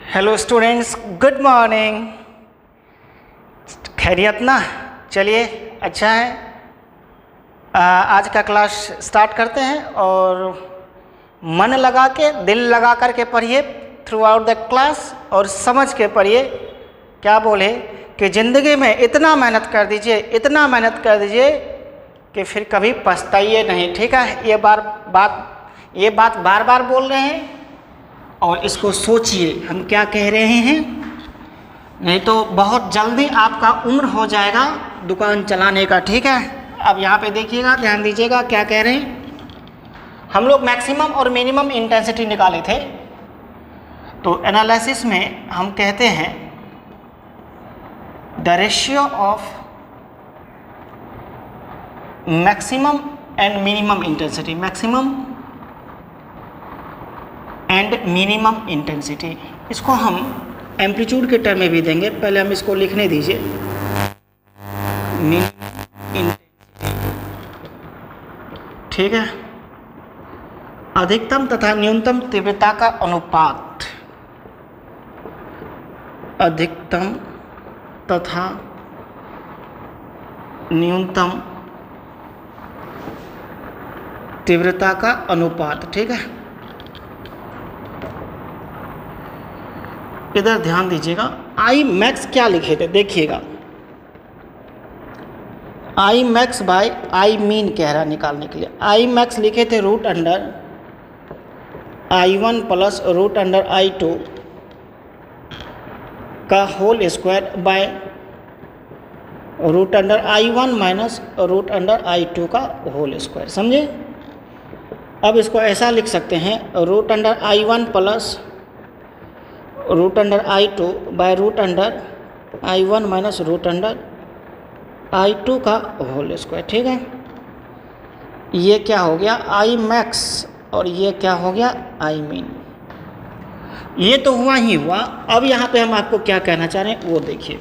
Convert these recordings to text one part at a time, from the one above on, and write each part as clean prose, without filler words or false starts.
Hello students, good morning. खैरियत ना? चलिए, अच्छा है। आज का क्लास स्टार्ट करते हैं और मन लगा के, दिल लगा कर के पढ़िए थ्रू आउट द क्लास और समझ के पढ़िए। क्या बोले कि ज़िंदगी में इतना मेहनत कर दीजिए, इतना मेहनत कर दीजिए कि फिर कभी पछताइए नहीं। ठीक है? ये बात बार बार बोल रहे हैं और इसको सोचिए हम क्या कह रहे हैं, नहीं तो बहुत जल्दी आपका उम्र हो जाएगा दुकान चलाने का। ठीक है? अब यहाँ पे देखिएगा, ध्यान दीजिएगा क्या कह रहे हैं। हम लोग मैक्सिमम और मिनिमम इंटेंसिटी निकाले थे, तो एनालिसिस में हम कहते हैं the ratio of maximum and minimum intensity, maximum and minimum intensity. इसको हम एम्पलीट्यूड के टर्म में भी देंगे। पहले हम इसको लिखने दीजिए, ठीक है। अधिकतम तथा न्यूनतम तीव्रता का अनुपात, अधिकतम तथा न्यूनतम तीव्रता का अनुपात। ठीक है, इधर ध्यान दीजिएगा। आई मैक्स क्या लिखे थे, देखिएगा। I max by I min कह रहा निकालने के लिए। आई मैक्स लिखे थे root under I1 plus root under I2 का whole square by root under I1 minus root under I2 का होल स्क्वायर। समझे? अब इसको ऐसा लिख सकते हैं, root under I1 plus root under I2 by root under I1 minus root under I2 का होल स्क्वायर। ठीक है, ये क्या हो गया आई मैक्स और ये क्या हो गया आई मीन। ये तो हुआ ही हुआ। अब यहाँ पे हम आपको क्या कहना चाह रहे हैं वो देखिए।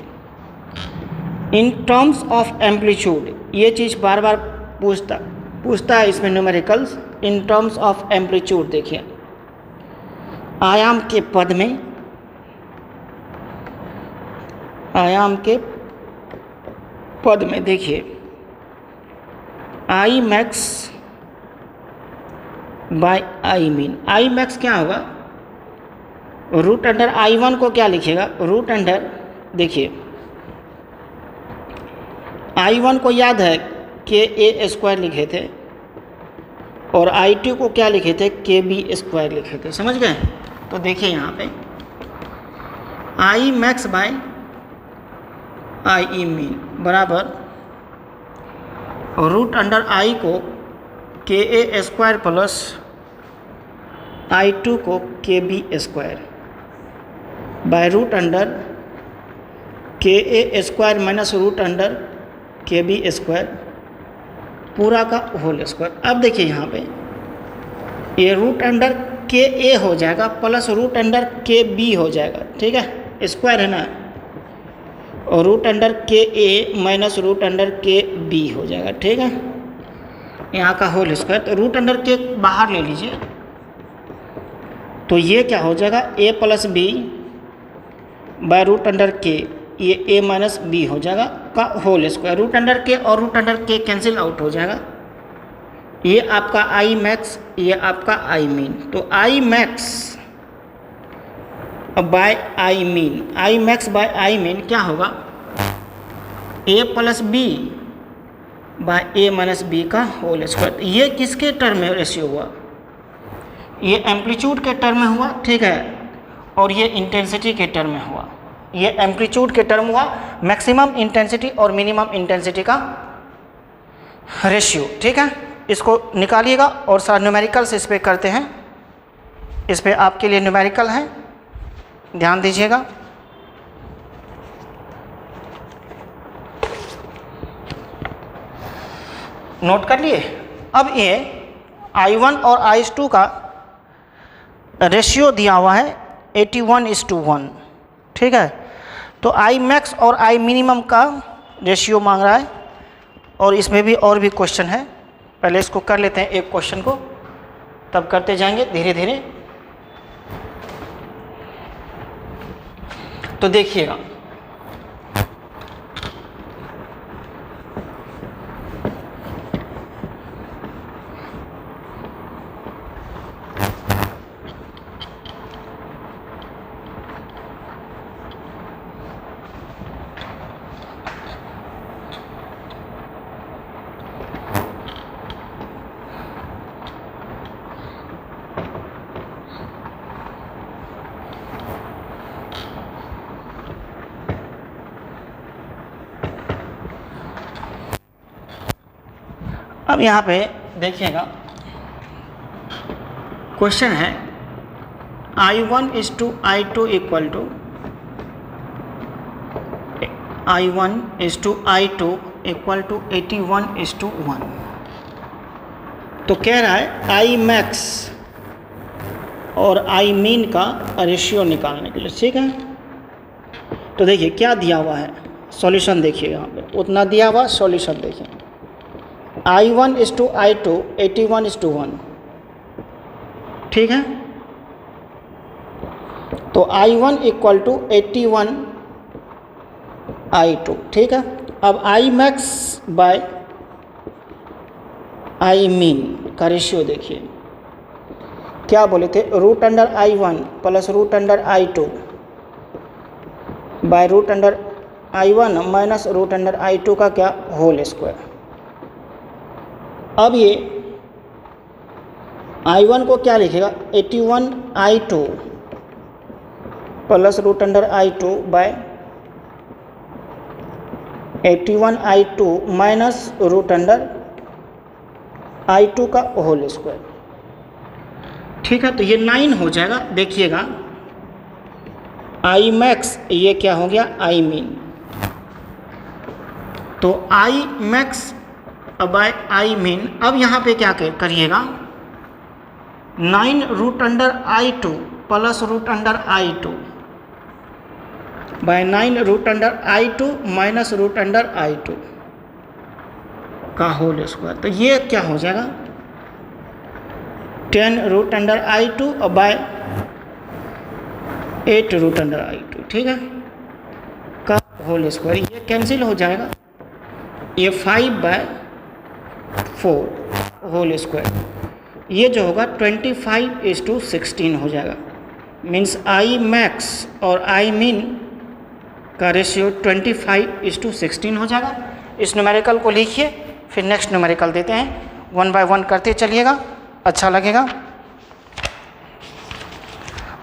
इन टर्म्स ऑफ एम्पलीट्यूड, ये चीज़ बार बार पूछता है इसमें numericals. In terms of amplitude देखिए, आयाम के पद में, आयाम के पद में देखिए, आई max by I min. I max क्या होगा, रूट अंडर I1 को क्या लिखिएगा, रूट अंडर, देखिए I1 को याद है के ए स्क्वायर लिखे थे और I2 को क्या लिखे थे, के बी स्क्वायर लिखे थे। समझ गए? तो देखिए यहाँ पे I max by I min बराबर रूट अंडर आई को K A square plus I2 को K B square by root under के A square minus root under के बी स्क्वायर पूरा का होल स्क्वायर। अब देखिए यहाँ पे ये रूट अंडर के ए हो जाएगा प्लस रूट अंडर के बी हो जाएगा। ठीक है, स्क्वायर है ना, और रूट अंडर के ए माइनस रूट अंडर के बी हो जाएगा। ठीक है, यहाँ का होल स्क्वायर, तो रूट अंडर के बाहर ले लीजिए, तो ये क्या हो जाएगा, A plus B by root under के, ये ए माइनस बी हो जाएगा का होल स्क्वायर। रूट अंडर के और रूट अंडर के कैंसिल आउट हो जाएगा। ये आपका आई मैक्स, ये आपका आई मीन। तो I max by I min, I max by I mean क्या होगा, ए plus B by A minus B का होल स्क्वायर। ये किसके टर्म में रेशियो हुआ, ये एम्पलीट्यूड के टर्म में हुआ। ठीक है, और ये इंटेंसिटी के टर्म में हुआ। ये एम्पलीट्यूड के टर्म हुआ, मैक्सिमम इंटेंसिटी और मिनिमम इंटेंसिटी का रेशियो। ठीक है, इसको निकालिएगा और सारे न्यूमेरिकल्स इस पे करते हैं। इस पे आपके लिए न्यूमेरिकल है, ध्यान दीजिएगा। नोट कर लिए? अब ये I1 और I2 का रेशियो दिया हुआ है 81:1। ठीक है, तो आई मैक्स और आई मिनिमम का रेशियो मांग रहा है और इसमें भी और भी क्वेश्चन है। पहले इसको कर लेते हैं एक क्वेश्चन को, तब करते जाएंगे धीरे धीरे। तो देखिएगा, अब यहाँ पे देखिएगा, क्वेश्चन है I1 is to I2 equal to I1 is to I2 equal to 81:1। तो कह रहा है आई मैक्स और आई मीन का रेशियो निकालने के लिए, ठीक है। तो देखिए क्या दिया हुआ है, सॉल्यूशन देखिए, यहाँ पे उतना दिया हुआ, सॉल्यूशन देखिए। I1 is to I2 81:1, ठीक है। तो I1 इक्वल टू 81 I2, ठीक है। अब I max by I min का रेशियो देखिए, क्या बोले थे, root under I1 plus root under I2 by root under I1 minus root under I2 का क्या, होल स्क्वायर। अब ये I1 को क्या लिखेगा, 81 I2 plus root under I2 by 81 I2 minus root under I2 का होल स्क्वायर, ठीक है। तो ये 9 हो जाएगा। देखिएगा आई मैक्स, ये क्या हो गया, आई मीन। तो I max by I min. अब यहाँ पे क्या करिएगा, 9 root under I2 plus root under I2 by 9 root under I2 minus root under I2 का होल स्क्वायर। तो ये क्या हो जाएगा, 10 रूट अंडर I2 और बाय 8 रूट अंडर I2, ठीक है, का होल स्क्वायर। ये कैंसिल हो जाएगा, ये 5/4 होल स्क्वायर, ये जो होगा 25:16 हो जाएगा। मीन्स आई मैक्स और आई मीन का रेशियो 25:16 हो जाएगा। इस न्यूमेरिकल को लिखिए, फिर नेक्स्ट न्यूमेरिकल देते हैं, 1 बाय 1 करते चलिएगा, अच्छा लगेगा।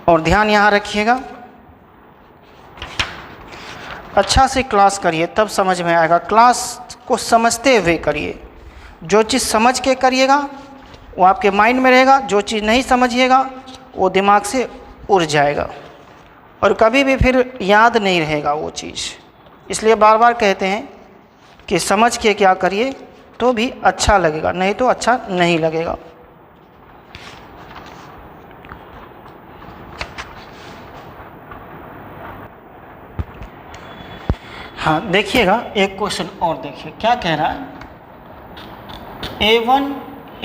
और ध्यान यहाँ रखिएगा, अच्छा से क्लास करिए तब समझ में आएगा। क्लास को समझते हुए करिए, जो चीज़ समझ के करिएगा वो आपके माइंड में रहेगा, जो चीज़ नहीं समझिएगा वो दिमाग से उड़ जाएगा और कभी भी फिर याद नहीं रहेगा वो चीज़। इसलिए बार बार कहते हैं कि समझ के क्या करिए तो भी अच्छा लगेगा, नहीं तो अच्छा नहीं लगेगा। हाँ देखिएगा, एक क्वेश्चन और देखिए क्या कह रहा है, A1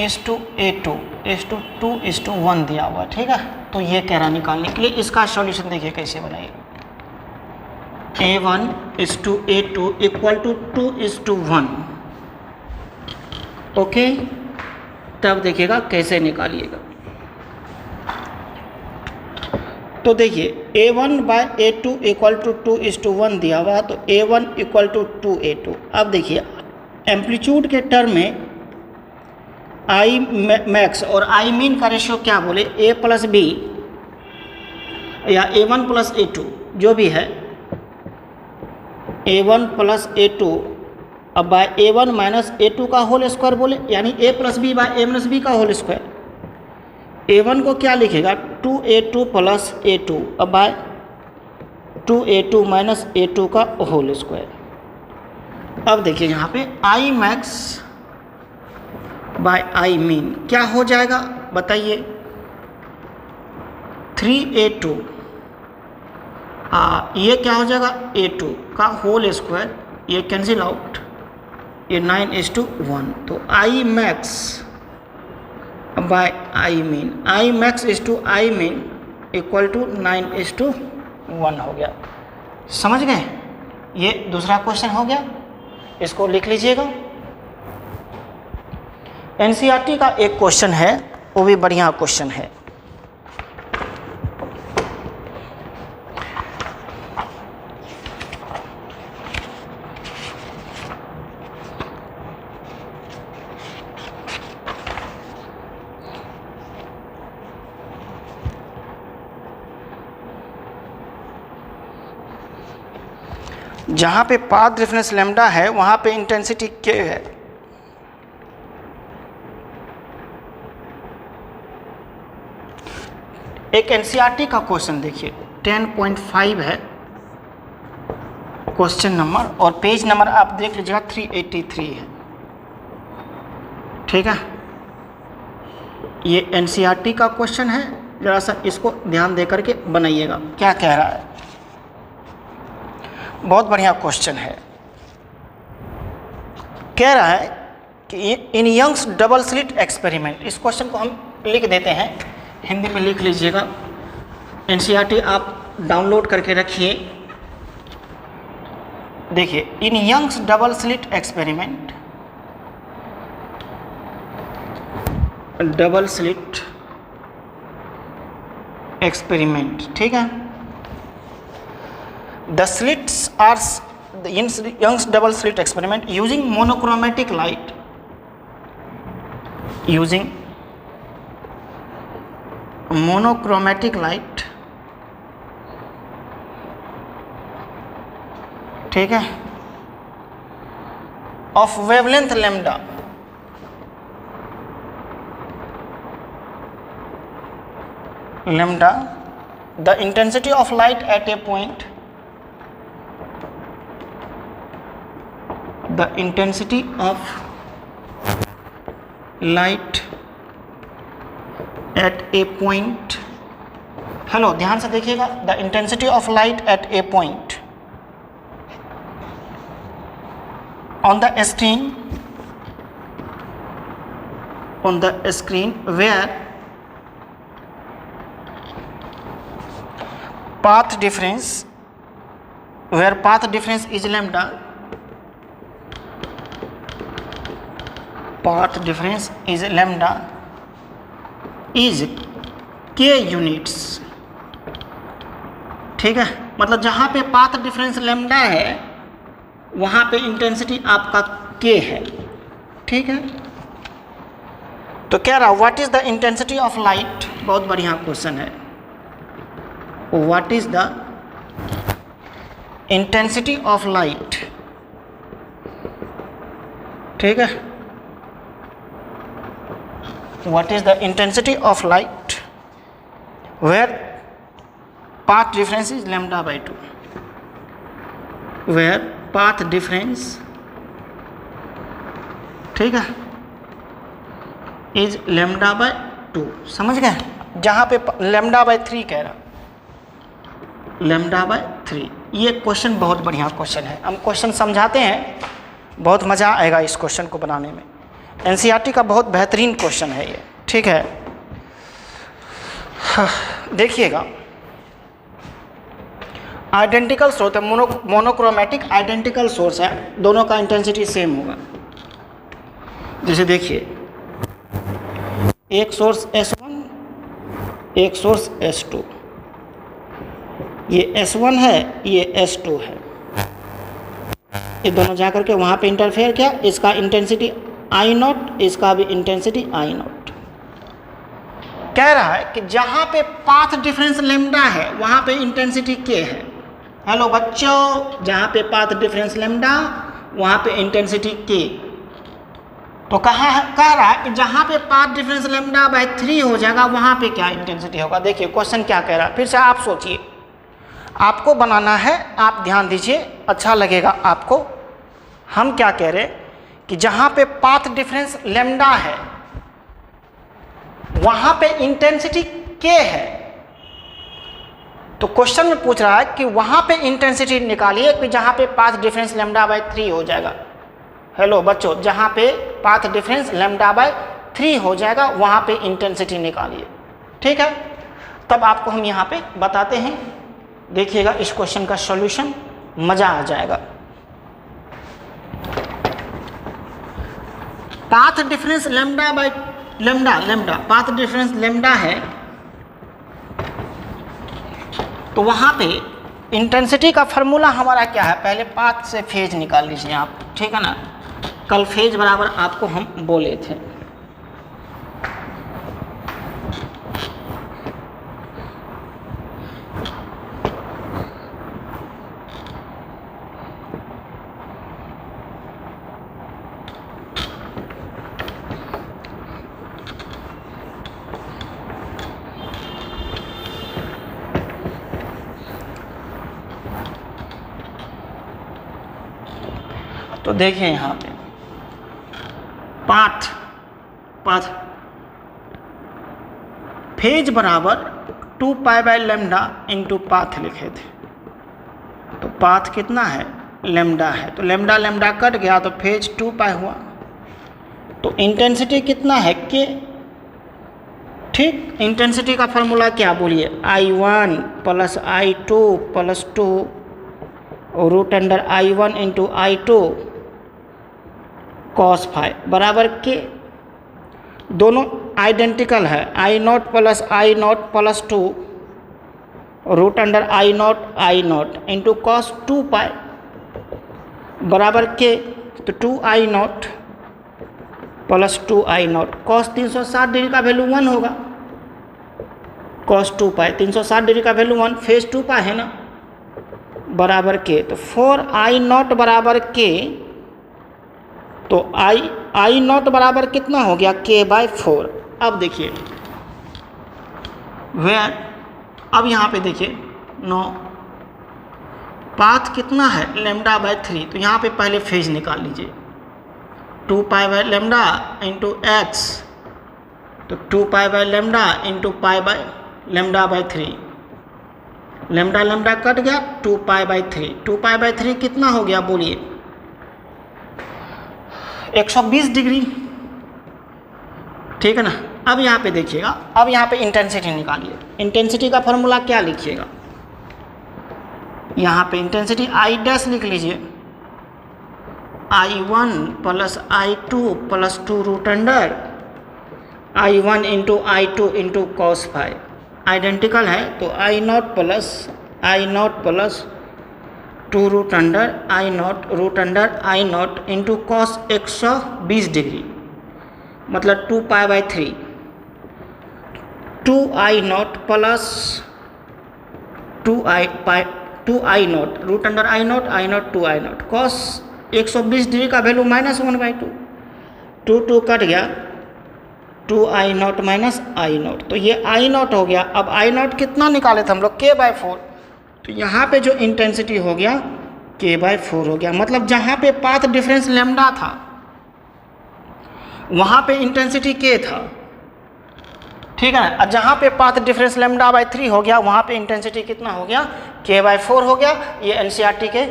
is to A2 is to 2 is to 1 दिया हुआ, ठीक है। तो ये कह रहा निकालने के लिए, इसका सॉल्यूशन देखिए कैसे बनाइए। A1 is to A2 equal to 2 is to 1, okay. तब देखिएगा कैसे निकालिएगा। तो देखिए A1 by A2 equal to 2 is to 1 दिया हुआ, तो A1 इक्वल टू 2A2। अब देखिए एम्पलीट्यूड के टर्म में आई मैक्स और आई मीन का रेशियो क्या बोले, A प्लस बी या A1 प्लस A2 जो भी है, A1 प्लस A2 अब बाय A1 माइनस A2 का होल स्क्वायर बोले, यानी A plus B by A minus B का होल स्क्वायर। A1 को क्या लिखेगा, 2A2 प्लस A2 अब बाय 2A2 माइनस A2 का होल स्क्वायर। अब देखिए यहाँ पे I max by I mean क्या हो जाएगा बताइए, 3A2 ये क्या हो जाएगा, A2 का होल स्क्वायर, ये कैंसिल आउट, ये 9:1। तो I max by I min, I max is to I min equal to 9:1 हो गया। समझ गए? ये दूसरा क्वेश्चन हो गया, इसको लिख लीजिएगा। एनसीईआरटी का एक क्वेश्चन है, वो भी बढ़िया क्वेश्चन है। जहाँ पे पाथ डिफरेंस लैम्डा है वहाँ पे इंटेंसिटी के है। एक एनसीईआरटी का क्वेश्चन देखिए, 10.5 है क्वेश्चन नंबर, और पेज नंबर आप देख लीजिएगा 383 है। ठीक है, ये एनसीईआरटी का क्वेश्चन है, जरा सा इसको ध्यान दे करके बनाइएगा क्या कह रहा है। बहुत बढ़िया क्वेश्चन है। कह रहा है कि in Young's double slit experiment, इस क्वेश्चन को हम लिख देते हैं, हिंदी में लिख लीजिएगा। एनसीईआरटी आप डाउनलोड करके रखिए। देखिए, in Young's double slit experiment, double slit experiment, ठीक है। The slits are the Young's double slit experiment using monochromatic light, using monochromatic light, ठीक है, of wavelength lambda, the intensity of light at a point, the intensity of light at a point, hello ध्यान से देखिएगा, the intensity of light at a point on the screen where path difference is lambda, path difference is lambda, is k units, ठीक है। मतलब जहाँ पे path difference lambda है वहाँ पे इंटेंसिटी आपका k है, ठीक है। तो कह रहा what is the intensity of light, बहुत बढ़िया क्वेश्चन है। What is the intensity of light, ठीक है। What is the intensity of light where path difference is lambda by 2, where path difference, ठीक है, is lambda by 2, समझ गए। जहाँ पे lambda by 3 कह रहा, lambda by 3, ये क्वेश्चन बहुत बढ़िया क्वेश्चन है। हम क्वेश्चन समझाते हैं, बहुत मज़ा आएगा इस क्वेश्चन को बनाने में। एनसीईआरटी का बहुत बेहतरीन क्वेश्चन है ये, ठीक है। देखिएगा, आइडेंटिकल सोर्स है, मोनोक्रोमेटिक आइडेंटिकल सोर्स है, दोनों का इंटेंसिटी सेम होगा। जैसे देखिए, एक सोर्स S1, एक सोर्स S2, ये S1 है, ये S2 है, ये दोनों जाकर के वहाँ पे इंटरफेयर किया, इसका इंटेंसिटी I0, इसका भी इंटेंसिटी I0। कह रहा है कि जहाँ पे पाथ डिफरेंस लैम्डा है वहाँ पे इंटेंसिटी k है। हेलो बच्चों, जहाँ पे पाथ डिफरेंस लैम्डा वहाँ पे इंटेंसिटी k। तो कह रहा है कि जहाँ पे पाथ डिफरेंस लैम्डा बाय 3 हो जाएगा वहाँ पे क्या इंटेंसिटी होगा। देखिए क्वेश्चन क्या कह रहा है, फिर से आप सोचिए, आपको बनाना है, आप ध्यान दीजिए, अच्छा लगेगा आपको। हम क्या कह रहे कि जहाँ पे पाथ डिफरेंस लैम्डा है वहाँ पे इंटेंसिटी k है। तो क्वेश्चन में पूछ रहा है कि वहाँ पे इंटेंसिटी निकालिए कि जहाँ पे पाथ डिफरेंस लैम्डा बाय 3 हो जाएगा। हेलो बच्चों, जहाँ पे पाथ डिफरेंस लैम्डा बाय 3 हो जाएगा वहाँ पे इंटेंसिटी निकालिए, ठीक है। तब आपको हम यहाँ पे बताते हैं देखिएगा इस क्वेश्चन का सॉल्यूशन, मज़ा आ जाएगा। Path difference lambda by lambda path difference lambda है, तो वहाँ पे इंटेंसिटी का फार्मूला हमारा क्या है, पहले पाथ से फेज निकाल लीजिए आप, ठीक है ना। कल फेज बराबर आपको हम बोले थे। तो देखिए यहाँ पे पाथ फेज बराबर 2 pi by lambda into path लिखे थे, तो पाथ कितना है, लेमडा है, तो लेमडा कट गया तो फेज 2 पाई हुआ। तो इंटेंसिटी कितना है, के, ठीक। इंटेंसिटी का फॉर्मूला क्या बोलिए, I1 plus I2 plus 2 root under I1 into I2 cos phi बराबर के, दोनों आइडेंटिकल है, I0 plus 2 root under I0 into cos 2 pi बराबर के, तो 2I0 plus 2I0 cos 360 degree का वैल्यू 1 होगा, कॉस 2 पाई 360 डिग्री का वैल्यू 1, फेज 2 पाई है ना, बराबर के, तो 4I0 बराबर के, तो I0 बराबर कितना हो गया, k बाई 4। अब देखिए वेयर, अब यहाँ पे देखिए नो, पाथ कितना है, लेमडा बाई 3, तो यहाँ पे पहले फेज निकाल लीजिए, 2 pi by lambda into x, तो 2 pi by lambda into pi by lambda by 3, lambda cut गया, 2 पाई बाई 3, 2 पाई बाई 3 कितना हो गया बोलिए, 120 डिग्री, ठीक है ना। अब यहाँ पे देखिएगा, अब यहाँ पे इंटेंसिटी निकालिए, इंटेंसिटी का फॉर्मूला क्या लिखिएगा, यहाँ पे इंटेंसिटी I डैश लिख लीजिए, I1 plus I2 plus 2 root under I1 into I2 into cos phi, identical है, तो I0 plus 2 root under I0 into cos 120 degree, मतलब 2 pi by 3, 2I0 plus 2I0 root under I0 2I0 cos 120 degree का value -1/2, 2 cut गया, 2I0 minus I0, तो ये I0 हो गया। अब I0 कितना निकाले थे हम लोग, k बाई 4, तो यहाँ पे जो इंटेंसिटी हो गया k बाई 4 हो गया, मतलब जहाँ पे पाथ डिफरेंस लेमडा था वहाँ पे इंटेंसिटी k था, ठीक है ना। और जहाँ पे पाथ डिफरेंस लेमडा बाई 3 हो गया वहाँ पे इंटेंसिटी कितना हो गया, k बाई 4 हो गया। ये एनसीईआरटी के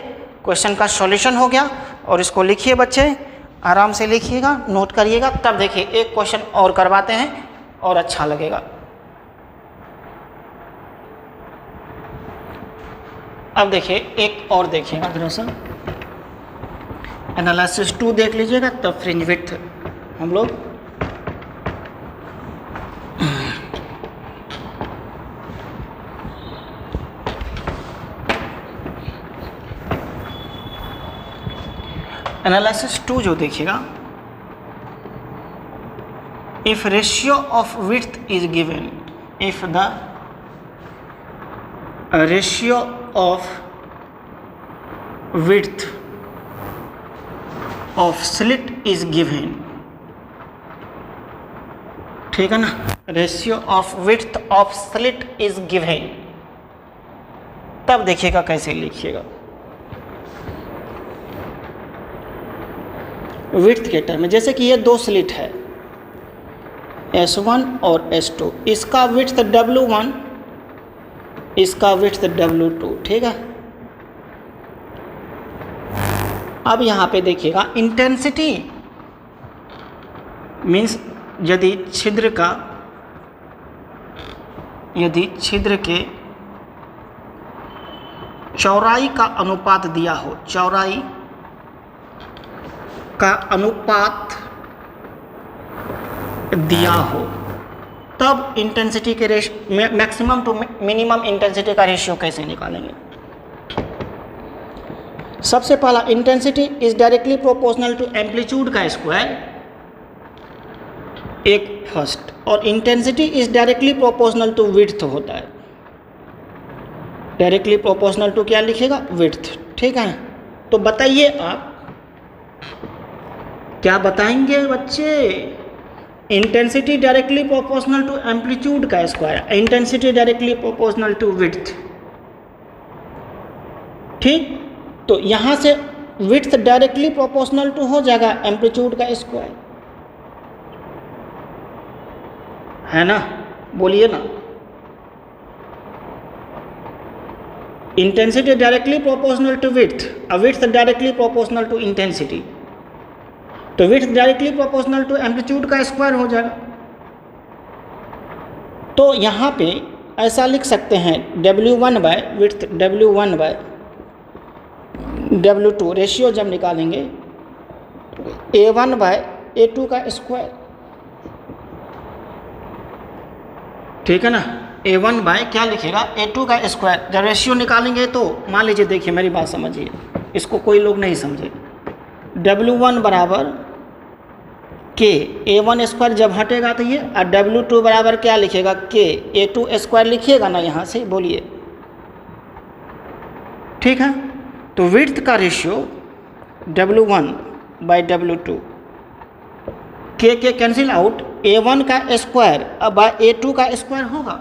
क्वेश्चन का सॉल्यूशन हो गया। और इसको लिखिए बच्चे, आराम से लिखिएगा, नोट करिएगा, तब देखिए एक क्वेश्चन और करवाते हैं और अच्छा लगेगा। अब देखिए एक और देखिएगा थोड़ा सा, एनालिसिस 2 देख लीजिएगा, तब फ्रिंज विड्थ हम लोग एनालिसिस 2 जो देखिएगा, if ratio of width is given, if the ratio of width of slit is given, ठीक है ना, ratio of width of slit is given, तब देखिएगा कैसे लिखिएगा width के टर्म में। जैसे कि ये 2 स्लिट है S1 और S2, इसका width W1, इसका width W2, ठीक है। अब यहाँ पे देखिएगा इंटेंसिटी मीन्स यदि छिद्र के चौड़ाई का अनुपात दिया हो, चौड़ाई का अनुपात दिया हो, तब इंटेंसिटी के मैक्सिमम टू मिनिमम इंटेंसिटी का रेशियो कैसे निकालेंगे? सबसे पहला, intensity is directly proportional to amplitude का स्क्वायर, एक फर्स्ट, और intensity is directly proportional to width होता है। डायरेक्टली प्रोपोर्शनल टू क्या लिखेगा? विड्थ। ठीक है, तो बताइए आप क्या बताएंगे बच्चे? Intensity directly proportional to amplitude का square, intensity directly proportional to width. ठीक, तो यहां से विड्थ डायरेक्टली प्रोपोर्शनल टू हो जाएगा एम्पलीट्यूड का स्क्वायर, है ना? बोलिए ना। Intensity directly proportional to width, width directly proportional to intensity, तो width directly proportional to amplitude का स्क्वायर हो जाएगा। तो यहाँ पे ऐसा लिख सकते हैं W1 bye width W1 bye W2, ratio जब निकालेंगे A1 बाय A2 का स्क्वायर। ठीक है ना? A1 बाय क्या लिखेगा? A2 का स्क्वायर। जब रेशियो निकालेंगे तो मान लीजिए, देखिए मेरी बात समझिए, इसको कोई लोग नहीं समझे। W1 बराबर K, A1 स्क्वायर जब हटेगा तो ये, और W2 बराबर क्या लिखेगा? K, A2 स्क्वायर लिखिएगा ना यहाँ से, बोलिए। ठीक है, तो विड्थ का ratio W1 by W2, K cancel out, A1 का स्क्वायर अब बाय A2 का स्क्वायर होगा,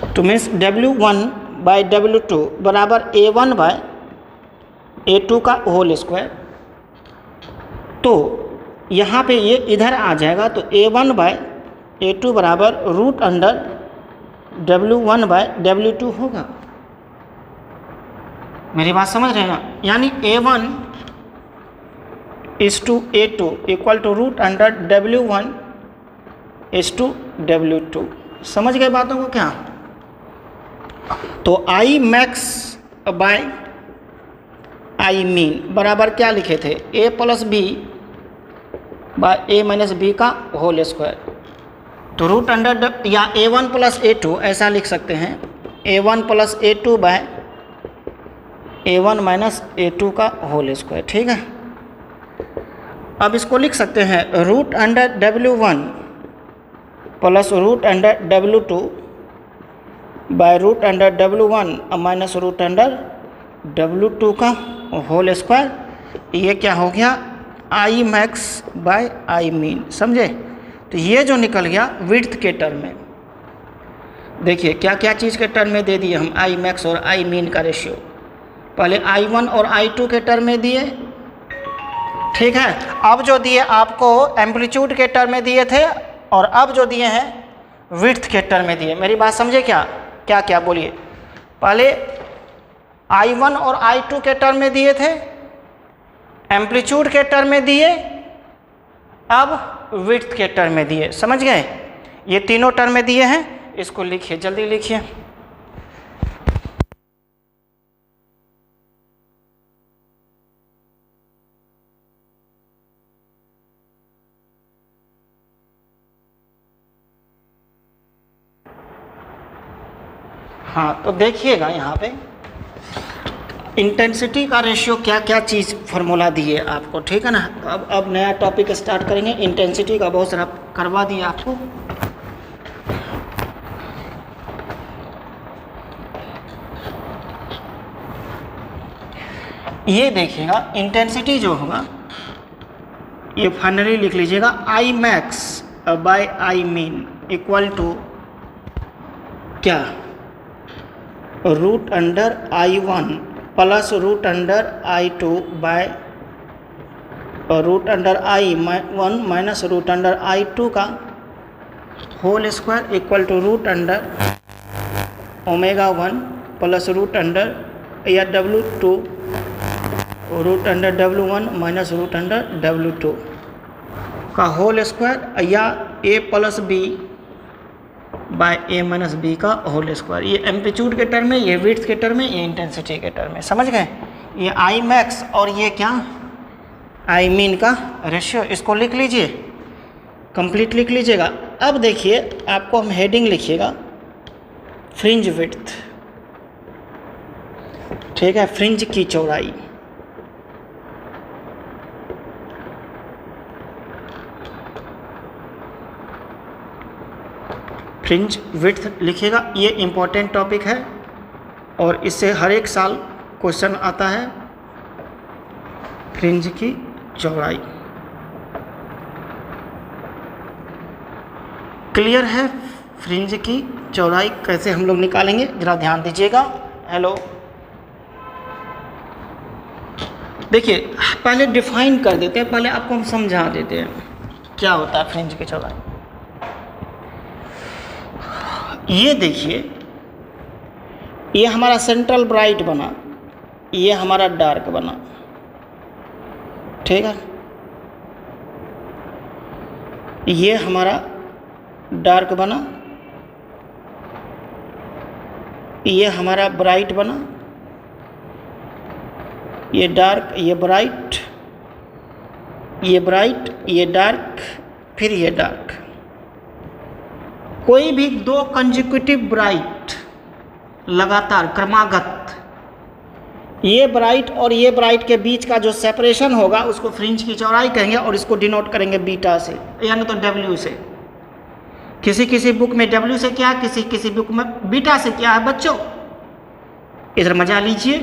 तो मीन्स W1 बाई W2 बराबर A1 बाय A2 का होल स्क्वायर। तो यहाँ पे ये इधर आ जाएगा, तो A1 बाय A2 बराबर root under W1 bye W2 होगा। मेरी बात समझ रहे हैं ना? यानी A1 is to A2 equal to root under W1 is to W2। समझ गए बातों को क्या? तो I max by I min बराबर क्या लिखे थे? A plus B by A minus B का होल स्क्वायर। तो रूट अंडर या A1 प्लस A2 ऐसा लिख सकते हैं, A1 plus A2 bye A1 minus A2 का होल स्क्वायर। ठीक है, अब इसको लिख सकते हैं root under W1 plus root under W2 by root under W1 minus root under W2 का होल स्क्वायर। ये क्या हो गया? I max by I min. समझे? तो ये जो निकल गया विड्थ के टर्म में, देखिए क्या क्या चीज़ के टर्म में दे दिए हम, I मैक्स और I मीन का रेशियो। पहले I1 और I2 के टर्म में दिए, ठीक है। अब जो दिए आपको एम्पलीट्यूड के टर्म में दिए थे, और अब जो दिए हैं विड्थ के टर्म में दिए। मेरी बात समझे क्या? क्या क्या बोलिए? पहले I1 और I2 के टर्म में दिए थे, एम्पलीट्यूड के टर्म में दिए, अब विड्थ के टर्म में दिए। समझ गए? ये तीनों टर्म में दिए हैं। इसको लिखिए, जल्दी लिखिए। हाँ, तो देखिएगा यहाँ पे इंटेंसिटी का रेशियो क्या क्या चीज़ फार्मूला दिए आपको। ठीक है ना? अब नया टॉपिक स्टार्ट करेंगे। इंटेंसिटी का बहुत सारा करवा दिया आपको। ये देखिएगा इंटेंसिटी जो होगा, ये फाइनली लिख लीजिएगा I max by I mean equal to क्या? Root under I1 plus root under I2 by root under I1 minus root under I2 का whole square equal to root under omega 1 plus root under या W2 root under W1 minus root under W2 का whole square, या A plus B by A minus B का whole square. ये amplitude के term में, ये width के term में, ये इंटेंसिटी के टर्म में, समझ गए। ये आई मैक्स और ये क्या, आई मीन का रेशियो। इसको लिख लीजिए, कंप्लीट लिख लीजिएगा। अब देखिए आपको हम हेडिंग लिखिएगा फ्रिंज विड्थ, ठीक है, फ्रिंज की चौड़ाई। फ्रिंज विड्थ लिखिएगा, ये इम्पोर्टेंट टॉपिक है और इससे हर एक साल क्वेश्चन आता है। फ्रिंज की चौड़ाई क्लियर है। फ्रिंज की चौड़ाई कैसे हम लोग निकालेंगे जरा ध्यान दीजिएगा। हेलो, देखिए पहले डिफाइन कर देते हैं, पहले आपको हम समझा देते हैं क्या होता है फ्रिंज की चौड़ाई। ये देखिए, ये हमारा सेंट्रल ब्राइट बना, ये हमारा डार्क बना, ठीक है। ये हमारा डार्क बना, ये हमारा ब्राइट बना, ये डार्क, ये ब्राइट, ये ब्राइट, ये डार्क, फिर ये डार्क। कोई भी दो कंजिक्यूटिव ब्राइट लगातार क्रमागत, ये ब्राइट और ये ब्राइट के बीच का जो सेपरेशन होगा उसको फ्रिंज की चौड़ाई कहेंगे और इसको डिनोट करेंगे बीटा से, यानी तो डब्ल्यू से। किसी किसी बुक में डब्ल्यू से क्या, किसी किसी बुक में बीटा से क्या है बच्चों, इधर मजा लीजिए।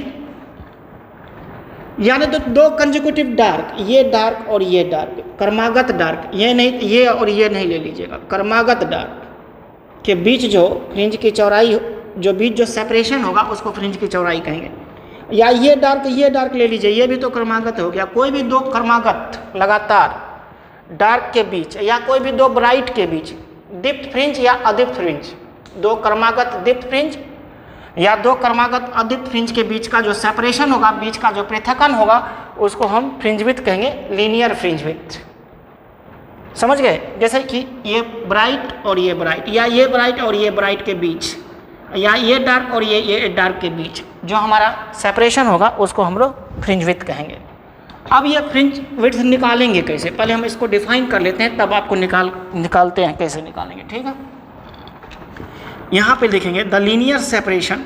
यानी तो दो कंजिक्यूटिव डार्क, ये डार्क और ये डार्क, क्रमागत डार्क, ये नहीं, ये और ये नहीं ले लीजिएगा, क्रमागत डार्क के बीच जो फ्रिंज की चौड़ाई, जो बीच जो सेपरेशन होगा उसको फ्रिंज की चौड़ाई कहेंगे। या ये डार्क ले लीजिए, ये भी तो क्रमागत हो गया। कोई भी दो क्रमागत लगातार डार्क के बीच या कोई भी दो ब्राइट के बीच, दीप्त फ्रिंज या अदीप्त फ्रिंज, दो क्रमागत दीप्त फ्रिंज या दो क्रमागत अदीप्त फ्रिंज के बीच का जो सेपरेशन होगा, बीच का जो पृथक्करण होगा, उसको हम फ्रिंज विड्थ कहेंगे, लीनियर फ्रिंज विड्थ। समझ गए। जैसे कि ये ब्राइट और ये ब्राइट, या ये ब्राइट और ये ब्राइट के बीच, या ये डार्क और ये डार्क के बीच जो हमारा सेपरेशन होगा उसको हम लोग फ्रिंज विड्थ कहेंगे। अब ये फ्रिंज विड्थ निकालेंगे कैसे, पहले हम इसको डिफाइन कर लेते हैं, तब आपको निकालते हैं कैसे निकालेंगे, ठीक है। यहाँ पे देखेंगे the linear separation,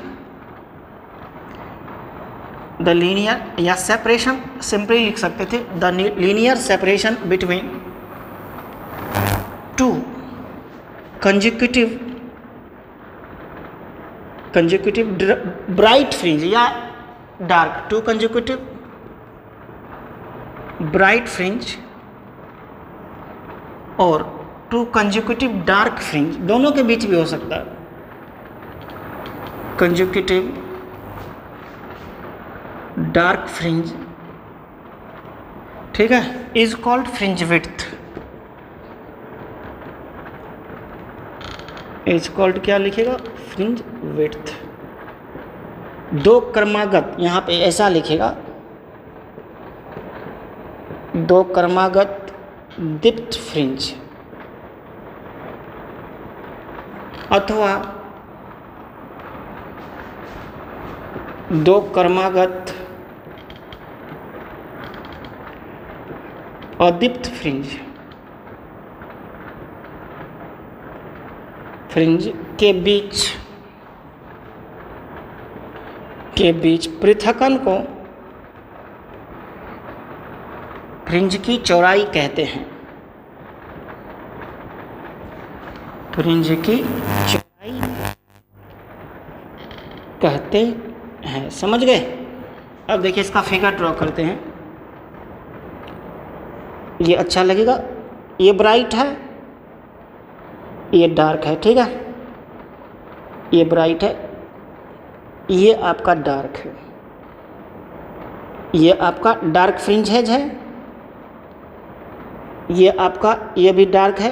the linear या सेपरेशन सिंपली लिख सकते थे, the linear separation between two consecutive bright fringe या dark, two consecutive bright fringe और टू कंजिक्यूटिव डार्क फ्रिंज, दोनों के बीच भी हो सकता है। कंजिक्यूटिव डार्क फ्रिंज, ठीक है, is called fringe width, is called क्या लिखेगा, फ्रिंज विड्थ। दो क्रमागत, यहाँ पे ऐसा लिखेगा, दो क्रमागत दीप्त फ्रिंज अथवा दो क्रमागत अदीप्त फ्रिंज, फ्रिंज के बीच पृथक्करण को फ्रिंज की चौड़ाई कहते हैं, फ्रिंज की चौड़ाई कहते हैं। समझ गए। अब देखिए इसका फिगर ड्रॉ करते हैं, ये अच्छा लगेगा। ये ब्राइट है, ये डार्क है, ठीक है, ये ब्राइट है, ये आपका डार्क है, ये आपका डार्क फ्रिंज हेज है, ये आपका, ये भी डार्क है,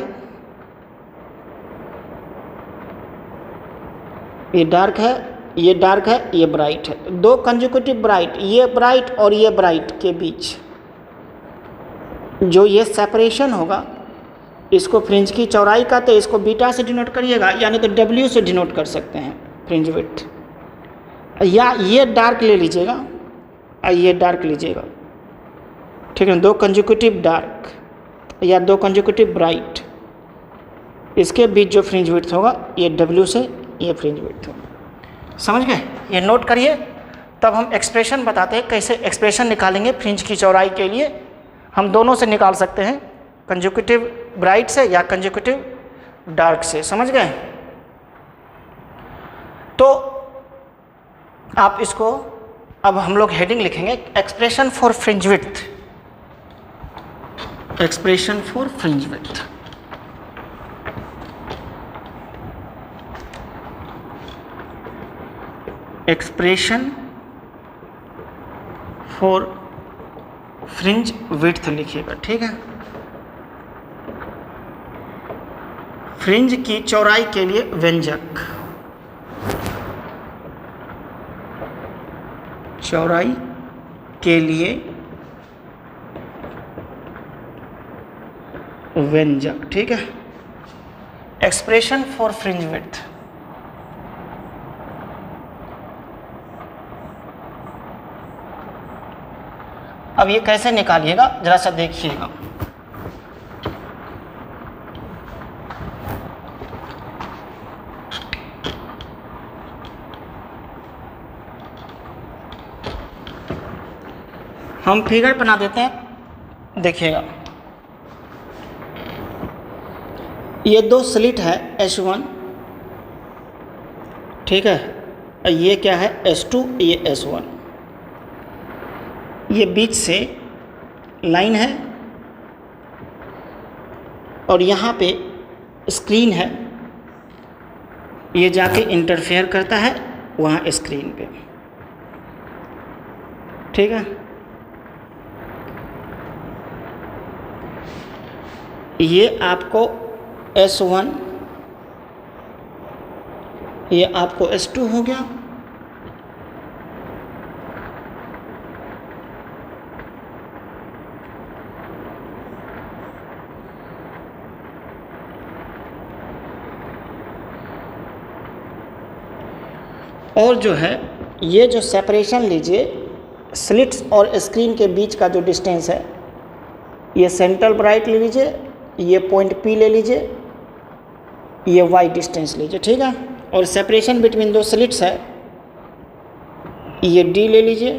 ये डार्क है, ये डार्क है, ये ब्राइट है। दो कंजिक्यूटिव ब्राइट, ये ब्राइट और ये ब्राइट के बीच जो ये सेपरेशन होगा, इसको फ्रिंज की चौड़ाई का, तो इसको बीटा से डिनोट करिएगा, यानी तो डब्ल्यू से डिनोट कर सकते हैं फ्रिंज विड्थ। या ये डार्क ले लीजिएगा, ये डार्क लीजिएगा, ठीक है, 2 कंजिक्यूटिव डार्क या 2 कंजिक्यूटिव ब्राइट, इसके बीच जो फ्रिंज विड्थ होगा ये डब्ल्यू से ये फ्रिंज विड्थ होगा। समझ गए? ये नोट करिए, तब हम एक्सप्रेशन बताते हैं कैसे एक्सप्रेशन निकालेंगे फ्रिंज की चौड़ाई के लिए। हम दोनों से निकाल सकते हैं, कंजिक्यूटिव ब्राइट से या कंजिक्यूटिव डार्क से। समझ गए? तो आप इसको, अब हम लोग हेडिंग लिखेंगे expression for fringe width, expression for fringe width. Expression for fringe width लिखिएगा, ठीक है। फ्रिंज की चौड़ाई के लिए व्यंजक, चौड़ाई के लिए व्यंजक, ठीक है। एक्सप्रेशन फॉर फ्रिंज विड्थ, अब ये कैसे निकालिएगा जरा सा देखिएगा। हम फिगर बना देते हैं, देखिएगा। ये 2 स्लिट है S1, ठीक है, ये क्या है S2, ये S1, ये बीच से लाइन है और यहाँ पे स्क्रीन है, ये जाके इंटरफेयर करता है वहाँ स्क्रीन पे, ठीक है। ये आपको S1, ये आपको S2 हो गया, और जो है ये जो सेपरेशन लीजिए स्लिट्स और स्क्रीन के बीच का जो डिस्टेंस है, ये सेंट्रल ब्राइट ले लीजिए, ये पॉइंट P ले लीजिए, ये Y डिस्टेंस लीजिए, ठीक है। और सेपरेशन बिटवीन 2 स्लिट्स है, ये D ले लीजिए,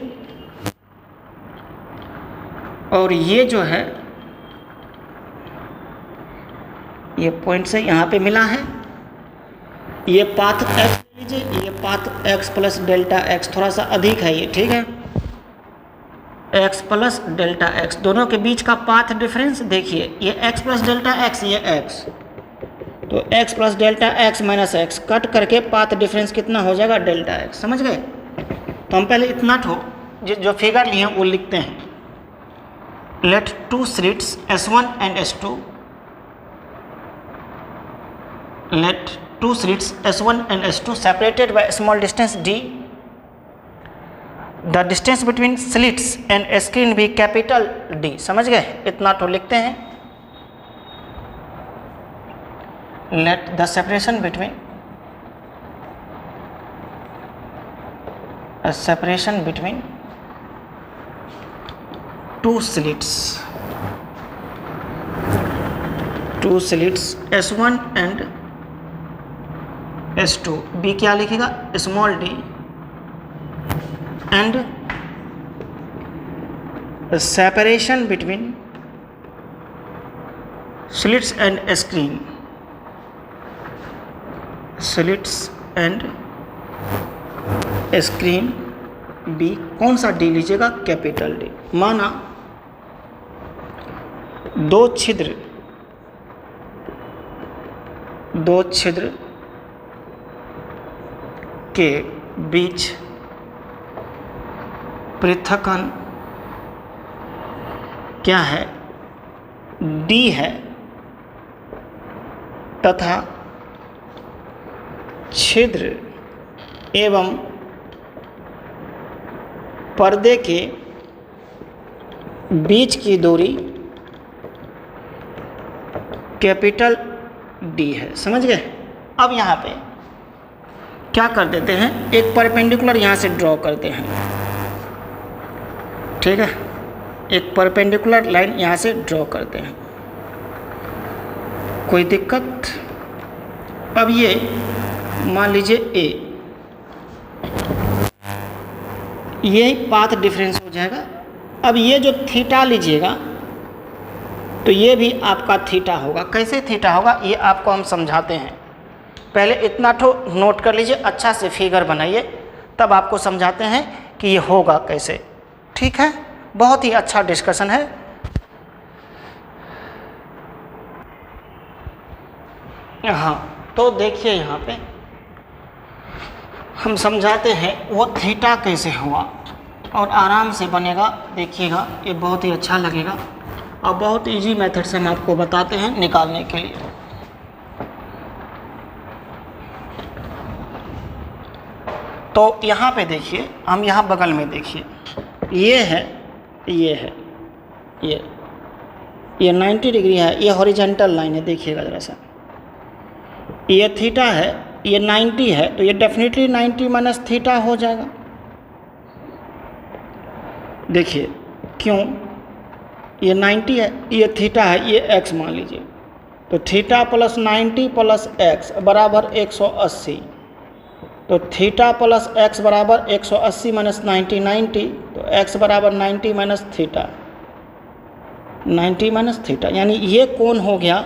और ये जो है ये पॉइंट से यहाँ पे मिला है, ये पाथ X ले लीजिए, ये path X plus delta X, थोड़ा सा अधिक है ये, ठीक है, x प्लस डेल्टा x, दोनों के बीच का पाथ डिफरेंस देखिए, ये x प्लस डेल्टा x, ये x, तो x plus delta x minus x cut करके पाथ डिफरेंस कितना हो जाएगा डेल्टा x। समझ गए? तो हम पहले इतना जो फिगर लिए हैं वो लिखते हैं। Let 2 slits S1 and S2, let 2 slits S1 and S2 separated by a small distance d, the distance between slits and screen be capital D। समझ गए? इतना तो लिखते हैं। let the separation between two slits S1 and S2 B क्या लिखेगा small d and separation between slits and screen B कौन सा D लीजिएगा कैपिटल D। माना 2 छिद्र के बीच पृथक्करण क्या है D है तथा छिद्र एवं पर्दे के बीच की दूरी कैपिटल डी है। समझ गए? अब यहाँ पे क्या कर देते हैं, एक परपेंडिकुलर यहाँ से ड्रॉ करते हैं। ठीक है, एक परपेंडिकुलर लाइन यहाँ से ड्रॉ करते हैं। कोई दिक्कत? अब ये मान लीजिए ए, ये पाथ डिफरेंस हो जाएगा। अब ये जो थीटा लीजिएगा तो ये भी आपका थीटा होगा। कैसे थीटा होगा ये आपको हम समझाते हैं। पहले इतना ठो नोट कर लीजिए, अच्छा से फिगर बनाइए, तब आपको समझाते हैं कि ये होगा कैसे। ठीक है, बहुत ही अच्छा डिस्कशन है। हाँ, तो देखिए यहाँ पे हम समझाते हैं वो थीटा कैसे हुआ और आराम से बनेगा। देखिएगा, ये बहुत ही अच्छा लगेगा और बहुत इजी मेथड से हम आपको बताते हैं निकालने के लिए। तो यहाँ पे देखिए, हम यहाँ बगल में देखिए, ये है, ये है, ये 90 डिग्री है, ये हॉरिजॉन्टल लाइन है। देखिएगा ज़रा सा, ये थीटा है, ये 90 है, तो ये डेफिनेटली 90 माइनस थीटा हो जाएगा। देखिए क्यों, ये 90 है, ये थीटा है, ये एक्स मान लीजिए, तो थीटा प्लस 90 प्लस एक्स बराबर 180। तो थीटा प्लस एक्स बराबर 180 माइनस 90, तो एक्स बराबर 90 माइनस थीटा, 90 माइनस थीटा, यानी ये कोण हो गया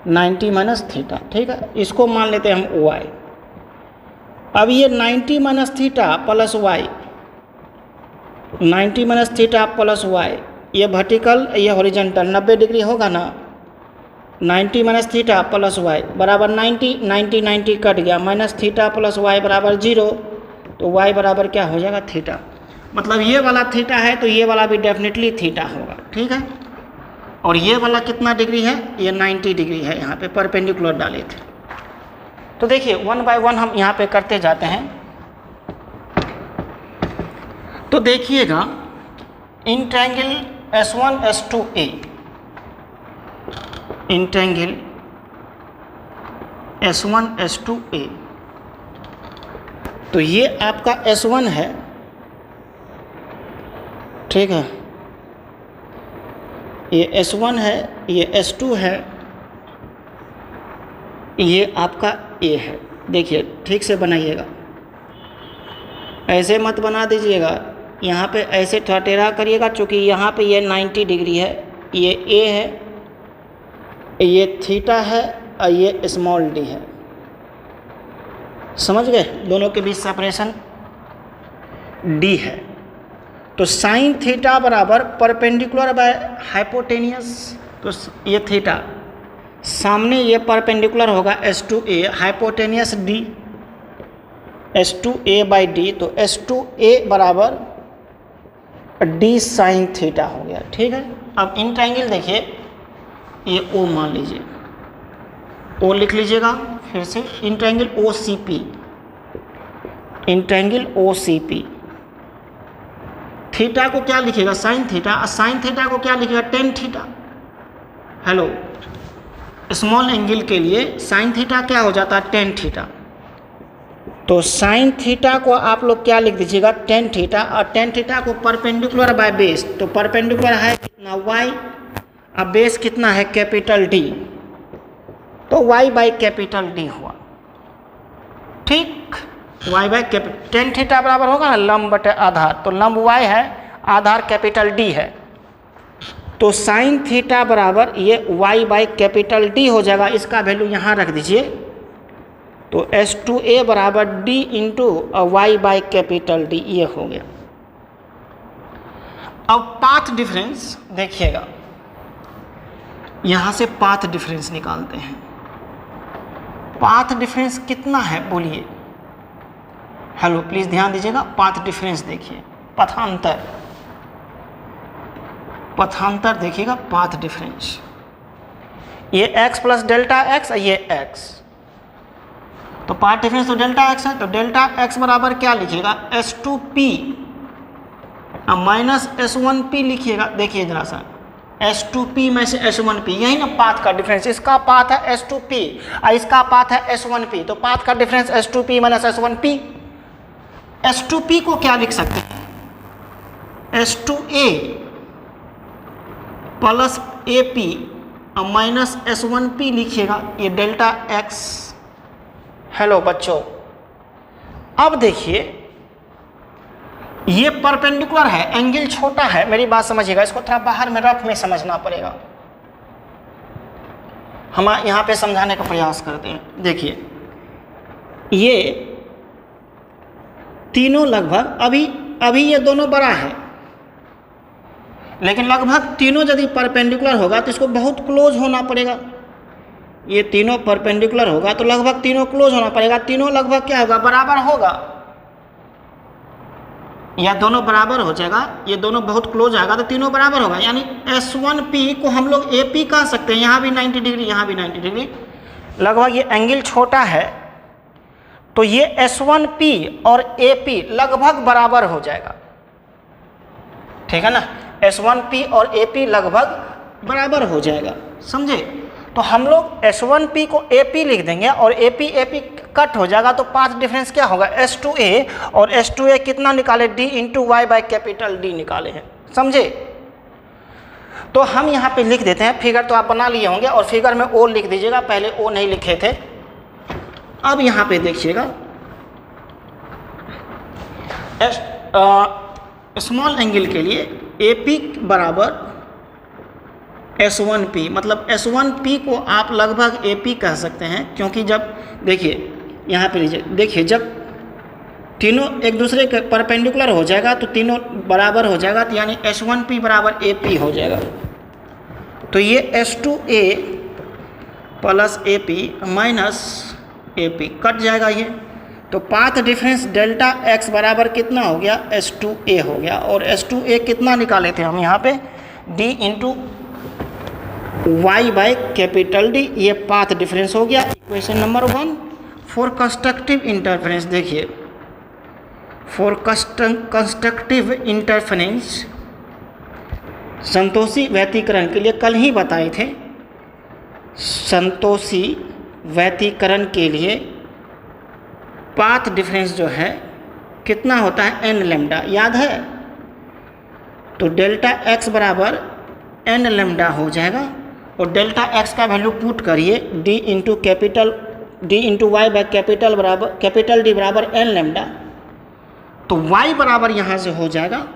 90 माइनस थीटा। ठीक है, इसको मान लेते हैं हम वाई। अब ये 90 minus theta plus Y, 90 minus theta plus Y, ये वर्टिकल, ये हॉरिजॉन्टल, 90 डिग्री होगा ना। 90 माइनस थीटा प्लस वाई बराबर 90 कट गया, माइनस थीटा प्लस वाई बराबर 0, तो वाई बराबर क्या हो जाएगा, थीटा। मतलब ये वाला थीटा है तो ये वाला भी डेफिनेटली थीटा होगा। ठीक है, और ये वाला कितना डिग्री है, ये 90 डिग्री है। यहाँ पे परपेंडिकुलर डाले थे। तो देखिए 1 बाय 1 हम यहाँ पे करते जाते हैं। तो देखिएगा, in triangle S1 S2A, in triangle S1 S2A, तो ये आपका S1 है। ठीक है, ये S1 है, ये S2 है, ये आपका A है। देखिए ठीक से बनाइएगा, ऐसे मत बना दीजिएगा, यहाँ पे ऐसे थोड़ा टेढ़ा करिएगा, चूँकि यहाँ पे ये 90 डिग्री है, ये A है, ये थीटा है और ये स्मॉल d है। समझ गए? दोनों के बीच सेपरेशन d है। तो साइन थीटा बराबर परपेंडिकुलर बाय हाइपोटेनियस, तो ये थीटा सामने ये परपेंडिकुलर होगा S2A, hypotenuse d, S2A by d, तो S2A बराबर d साइन थीटा हो गया। ठीक है, अब इन ट्रायंगल देखिए, ये O मान लीजिए, O लिख लीजिएगा फिर से, in triangle OCP, in triangle OCP, theta को क्या लिखेगा, साइन थीटा, और साइन थीटा को क्या लिखेगा, tan theta. Hello, small angle के लिए साइन थीटा क्या हो जाता है, टेन थीटा। तो साइन थीटा को आप लोग क्या लिख दीजिएगा, टेन थीटा, और टेन थीटा को परपेंडिकुलर बाय बेस, तो परपेंडिकुलर है कितना, वाई, अब बेस कितना है, कैपिटल डी, तो y बाई कैपिटल डी हुआ। ठीक, y by capital, tan theta बराबर होगा ना लंब बटे आधार, तो लंब y है, आधार कैपिटल d है, तो साइन थीटा बराबर ये y बाई कैपिटल d हो जाएगा। इसका वैल्यू यहाँ रख दीजिए, तो S2A बराबर d into y by capital d, ये हो गया। अब पाथ डिफरेंस देखिएगा, यहाँ से पाथ डिफरेंस निकालते हैं। पाथ डिफरेंस कितना है बोलिए, हेलो प्लीज़ ध्यान दीजिएगा, पाथ डिफरेंस देखिए, पथांतर, पथांतर देखिएगा, पाथ डिफरेंस, ये x प्लस डेल्टा x, ये x, तो पाथ डिफरेंस तो डेल्टा x है, तो डेल्टा x बराबर क्या लिखिएगा, S2P माइनस S1P लिखिएगा। देखिए जरा सा, S2P में से S1P, यही ना पाथ का डिफरेंस, इसका पाथ है S2P और इसका पाथ है S1P, तो पाथ का difference S2P minus S1P। S2P को क्या लिख सकते हैं, S2A plus AP minus S1P लिखिएगा, ये डेल्टा X। हेलो बच्चों, अब देखिए ये परपेंडिकुलर है, एंगल छोटा है, मेरी बात समझिएगा, इसको थोड़ा बाहर में रफ में समझना पड़ेगा। हम यहाँ पे समझाने का प्रयास करते हैं। देखिए ये तीनों लगभग अभी ये दोनों बड़ा है, लेकिन लगभग तीनों यदि परपेंडिकुलर होगा तो इसको बहुत क्लोज होना पड़ेगा। ये तीनों परपेंडिकुलर होगा तो लगभग तीनों क्लोज होना पड़ेगा, तीनों लगभग क्या होगा, बराबर होगा, या दोनों बराबर हो जाएगा, ये दोनों बहुत क्लोज आएगा तो तीनों बराबर होगा, यानी S1P को हम लोग AP कह सकते हैं। यहाँ भी 90 डिग्री, यहाँ भी 90 डिग्री, लगभग ये एंगल छोटा है तो ये S1P और AP लगभग बराबर हो जाएगा, ठीक है ना, S1P और AP लगभग बराबर हो जाएगा, समझे। तो हम लोग S1P को AP लिख देंगे और AP कट हो जाएगा तो पाथ डिफरेंस क्या होगा, S2A, और S2A कितना निकाले, D into Y by capital D निकाले हैं, समझे। तो हम यहाँ पे लिख देते हैं, फिगर तो आप बना लिए होंगे और फिगर में O लिख दीजिएगा, पहले O नहीं लिखे थे। अब यहाँ पे देखिएगा स्मॉल एंगल के लिए AP बराबर S1P, मतलब S1P को आप लगभग AP कह सकते हैं, क्योंकि जब देखिए यहाँ पे लीजिए, देखिए जब तीनों एक दूसरे के परपेंडिकुलर हो जाएगा तो तीनों बराबर हो जाएगा, तो यानी S1P बराबर AP हो जाएगा। तो ये S2A plus AP minus AP cut जाएगा ये, तो पाथ डिफरेंस डेल्टा X बराबर कितना हो गया, S2A हो गया, और S2A कितना निकाले थे हम यहाँ पे, D into Y by capital D, ये पाथ डिफरेंस हो गया। Equation number 1 for constructive interference, देखिए फॉर कंस्ट्रक्टिव इंटरफेरेंस संतोषी व्यतिकरण के लिए, कल ही बताए थे, संतोषी व्यतिकरण के लिए पाथ डिफरेंस जो है कितना होता है, n लैम्डा, याद है। तो डेल्टा x बराबर n लैम्डा हो जाएगा, और डेल्टा x का वैल्यू पुट करिए, D into Y by capital D बराबर n लैम्डा, तो y बराबर यहाँ से हो जाएगा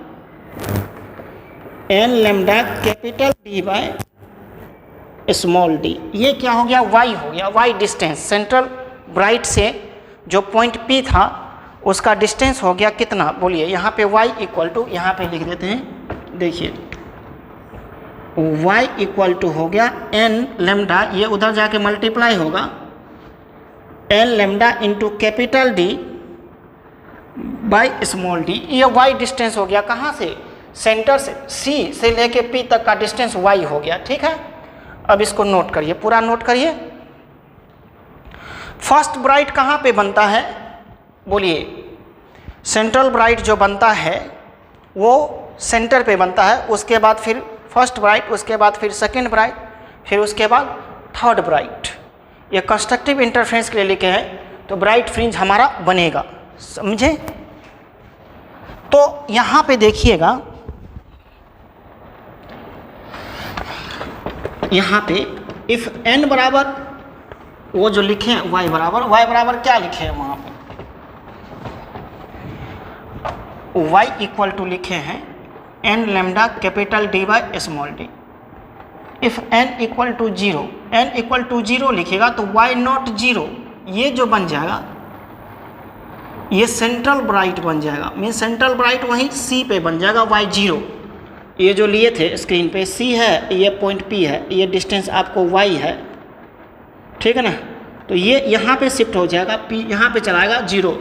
n lambda capital D by small d। ये क्या हो गया, y हो गया, y डिस्टेंस सेंट्रल ब्राइट से जो पॉइंट P था उसका डिस्टेंस हो गया कितना, बोलिए। यहाँ पे y इक्वल टू, यहाँ पे लिख देते हैं, देखिए y इक्वल टू हो गया n लैम्डा, ये उधर जाके मल्टीप्लाई होगा, n lambda into capital D by small d। ये y डिस्टेंस हो गया, कहाँ से, सेंटर से, C से लेके P तक का डिस्टेंस y हो गया, ठीक है। अब इसको नोट करिए, पूरा नोट करिए। फर्स्ट ब्राइट कहाँ पे बनता है, बोलिए। सेंट्रल ब्राइट जो बनता है वो सेंटर पे बनता है, उसके बाद फिर फर्स्ट ब्राइट, उसके बाद फिर सेकंड ब्राइट, फिर उसके बाद थर्ड ब्राइट। ये कंस्ट्रक्टिव इंटरफेरेंस के लिए लिखे हैं, तो ब्राइट फ्रिंज हमारा बनेगा, समझे। तो यहाँ पे देखिएगा, यहाँ पे इफ n बराबर वो जो लिखे हैं y बराबर क्या लिखे हैं वहाँ पे, y इक्वल टू लिखे हैं n lambda capital D by small d। If n equal to 0 लिखेगा तो y नॉट 0, ये जो बन जाएगा ये सेंट्रल ब्राइट बन जाएगा, मीन सेंट्रल ब्राइट वहीं C पे बन जाएगा, y 0। ये जो लिए थे स्क्रीन पे C है, ये पॉइंट P है, ये डिस्टेंस आपको y है, ठीक है ना। तो ये यहाँ पे शिफ्ट हो जाएगा, P यहाँ पे चलाएगा 0,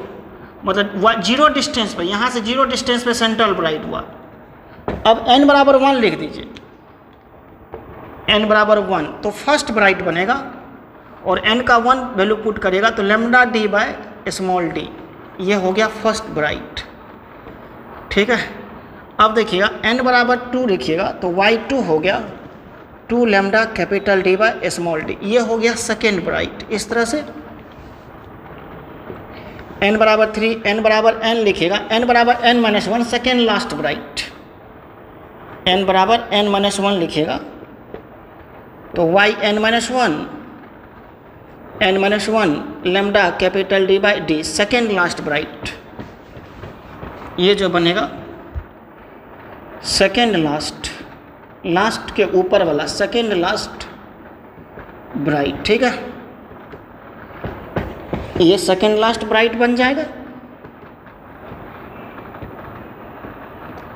मतलब 0 डिस्टेंस पे, यहाँ से 0 डिस्टेंस पे सेंट्रल ब्राइट हुआ। अब n बराबर 1 लिख दीजिए, n बराबर 1, तो फर्स्ट ब्राइट बनेगा, और n का 1 वैल्यू पुट करेगा तो lambda D by small d, ये हो गया फर्स्ट ब्राइट, ठीक है। अब देखिएगा n बराबर 2 लिखिएगा तो y2 हो गया, 2 lambda capital D by small D. ये हो गया सेकेंड ब्राइट। इस तरह से n बराबर 3, n बराबर n लिखेगा, n बराबर n-1 second last bright, n बराबर n-1 लिखेगा तो y n-1 lambda capital D by D second last bright. ये जो बनेगा सेकेंड लास्ट के ऊपर वाला सेकेंड लास्ट ब्राइट, ठीक है। ये सेकेंड लास्ट ब्राइट बन जाएगा।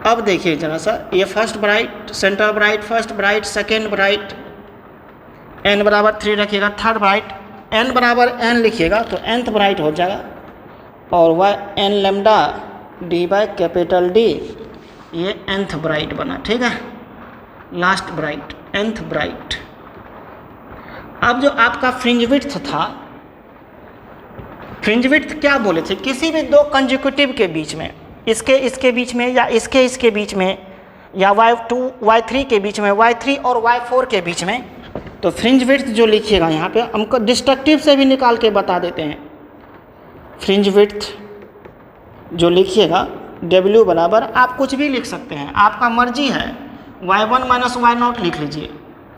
अब देखिए जरा सा, ये first bright, centre bright, first bright, second bright, n बराबर 3 रखिएगा, थर्ड ब्राइट, n बराबर n लिखिएगा तो nth ब्राइट हो जाएगा, और वह n lambda D by capital D, ये nth ब्राइट बना, ठीक है, लास्ट ब्राइट, nth ब्राइट। अब जो आपका फ्रिंज विड्थ था, फ्रिंज विड्थ क्या बोले थे, किसी भी दो कंजिक्यूटिव के बीच में, इसके बीच में या इसके बीच में, या y2 y3 के बीच में, y3 और y4 के बीच में, तो फ्रिंज विड्थ जो लिखिएगा यहाँ पे हमको डिस्ट्रक्टिव से भी निकाल के बता देते हैं। फ्रिंज विड्थ जो लिखिएगा W बराबर, आप कुछ भी लिख सकते हैं, आपका मर्जी है, y1 माइनस y0 लिख लीजिए